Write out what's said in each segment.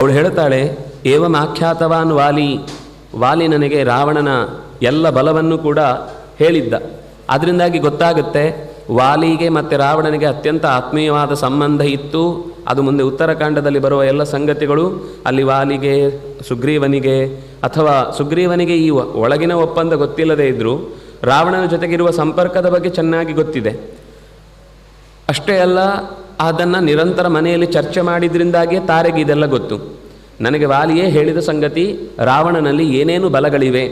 ಅವಳು ಹೇಳ್ತಾಳೆ, ಏವಂ ಆಖ್ಯಾತವಾನ್ ವಾಲಿ ನನಗೆ ರಾವಣನ ಎಲ್ಲ ಬಲವನ್ನು ಕೂಡ ಹೇಳಿದ್ದ. ಅದರಿಂದಾಗಿ ಗೊತ್ತಾಗುತ್ತೆ ವಾಲಿಗೆ ಮತ್ತು ರಾವಣನಿಗೆ ಅತ್ಯಂತ ಆತ್ಮೀಯವಾದ ಸಂಬಂಧ ಇತ್ತು. ಅದು ಮುಂದೆ ಉತ್ತರಕಾಂಡದಲ್ಲಿ ಬರುವ ಎಲ್ಲ ಸಂಗತಿಗಳು ಅಲ್ಲಿ ವಾಲಿಗೆ, ಸುಗ್ರೀವನಿಗೆ, ಅಥವಾ ಸುಗ್ರೀವನಿಗೆ ಈ ಒಳಗಿನ ಒಪ್ಪಂದ ಗೊತ್ತಿಲ್ಲದೇ ಇದ್ದರೂ ರಾವಣನ ಜೊತೆಗಿರುವ ಸಂಪರ್ಕದ ಬಗ್ಗೆ ಚೆನ್ನಾಗಿ ಗೊತ್ತಿದೆ. ಅಷ್ಟೇ ಅಲ್ಲ, ಅದನ್ನು ನಿರಂತರ ಮನೆಯಲ್ಲಿ ಚರ್ಚೆ ಮಾಡಿದ್ರಿಂದಾಗಿಯೇ ತಾರೆಗೆ ಇದೆಲ್ಲ ಗೊತ್ತು. ನನಗೆ ವಾಲಿಯೇ ಹೇಳಿದ ಸಂಗತಿ, ರಾವಣನಲ್ಲಿ ಏನೇನು ಬಲಗಳಿವೆ,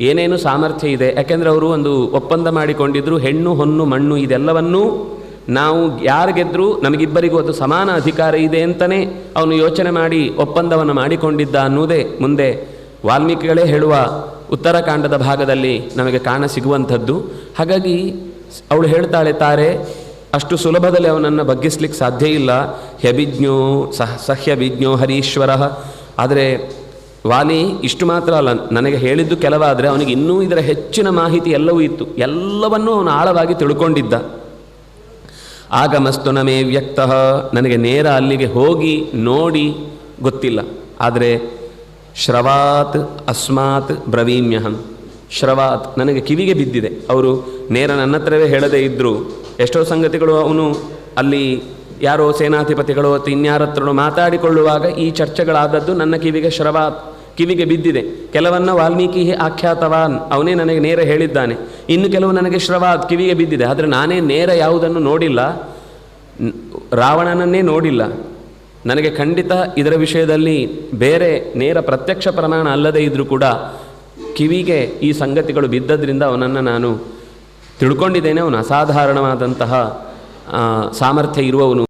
ಏನೇನು ಸಾಮರ್ಥ್ಯ ಇದೆ. ಯಾಕೆಂದರೆ ಅವರು ಒಂದು ಒಪ್ಪಂದ ಮಾಡಿಕೊಂಡಿದ್ದರು, ಹೆಣ್ಣು ಹೊನ್ನು ಮಣ್ಣು ಇದೆಲ್ಲವನ್ನೂ ನಾವು ಯಾರು ಗೆದ್ದರೂ ನಮಗಿಬ್ಬರಿಗೂ ಅದು ಸಮಾನ ಅಧಿಕಾರ ಇದೆ ಅಂತಲೇ ಅವನು ಯೋಚನೆ ಮಾಡಿ ಒಪ್ಪಂದವನ್ನು ಮಾಡಿಕೊಂಡಿದ್ದ ಅನ್ನುವುದೇ ಮುಂದೆ ವಾಲ್ಮೀಕಿಗಳೇ ಹೇಳುವ ಉತ್ತರಕಾಂಡದ ಭಾಗದಲ್ಲಿ ನಮಗೆ ಕಾಣ ಸಿಗುವಂಥದ್ದು. ಹಾಗಾಗಿ ಅವಳು ಹೇಳ್ತಾಳೆ, ತಾರೆ ಅಷ್ಟು ಸುಲಭದಲ್ಲಿ ಅವನನ್ನು ಬಗ್ಗಿಸ್ಲಿಕ್ಕೆ ಸಾಧ್ಯ ಇಲ್ಲ. ಹ್ಯಭಿಜ್ಞೋ ಸಹ್ಯಭಿಜ್ಞೋ ಹರೀಶ್ವರ. ಆದರೆ ವಾಲಿ ಇಷ್ಟು ಮಾತ್ರ ಅಲ್ಲ, ನನಗೆ ಹೇಳಿದ್ದು ಕೆಲವಾದರೆ ಅವನಿಗೆ ಇನ್ನೂ ಇದರ ಹೆಚ್ಚಿನ ಮಾಹಿತಿ ಎಲ್ಲವೂ ಇತ್ತು. ಎಲ್ಲವನ್ನೂ ಅವನು ಆಳವಾಗಿ ತಿಳ್ಕೊಂಡಿದ್ದ. ಆಗಮಸ್ತು ನಮೇ ವ್ಯಕ್ತಃ, ನನಗೆ ನೇರ ಅಲ್ಲಿಗೆ ಹೋಗಿ ನೋಡಿ ಗೊತ್ತಿಲ್ಲ. ಆದರೆ ಶ್ರವಾತ್ ಅಸ್ಮಾತ್ ಬ್ರವೀಮ್ಯಹಂ, ಶ್ರವಾತ್ ನನಗೆ ಕಿವಿಗೆ ಬಿದ್ದಿದೆ. ಅವರು ನೇರ ನನ್ನ ಹತ್ರವೇ ಹೇಳದೇ ಇದ್ದರೂ ಎಷ್ಟೋ ಸಂಗತಿಗಳು ಅವನು ಅಲ್ಲಿ ಯಾರೋ ಸೇನಾಧಿಪತಿಗಳು ಅಥವಾ ಇನ್ಯಾರತ್ರನೋ ಮಾತಾಡಿಕೊಳ್ಳುವಾಗ ಈ ಚರ್ಚೆಗಳಾದದ್ದು ನನ್ನ ಕಿವಿಗೆ ಬಿದ್ದಿದೆ. ಕೆಲವನ್ನ ವಾಲ್ಮೀಕಿ ಆಖ್ಯಾತವಾನ್, ಅವನೇ ನನಗೆ ನೇರ ಹೇಳಿದ್ದಾನೆ. ಇನ್ನು ಕೆಲವು ನನಗೆ ಶ್ರವಾತ್ ಕಿವಿಗೆ ಬಿದ್ದಿದೆ. ಆದರೆ ನಾನೇ ನೇರ ಯಾವುದನ್ನು ನೋಡಿಲ್ಲ, ರಾವಣನನ್ನೇ ನೋಡಿಲ್ಲ. ನನಗೆ ಖಂಡಿತ ಇದರ ವಿಷಯದಲ್ಲಿ ಬೇರೆ ನೇರ ಪ್ರತ್ಯಕ್ಷ ಪ್ರಮಾಣ ಅಲ್ಲದೇ ಇದ್ದರೂ ಕೂಡ ಕಿವಿಗೆ ಈ ಸಂಗತಿಗಳು ಬಿದ್ದದ್ರಿಂದ ಅವನನ್ನು ನಾನು ತಿಳ್ಕೊಂಡಿದ್ದೇನೆ. ಅವನು ಅಸಾಧಾರಣವಾದಂತಹ ಸಾಮರ್ಥ್ಯ ಇರುವವನು.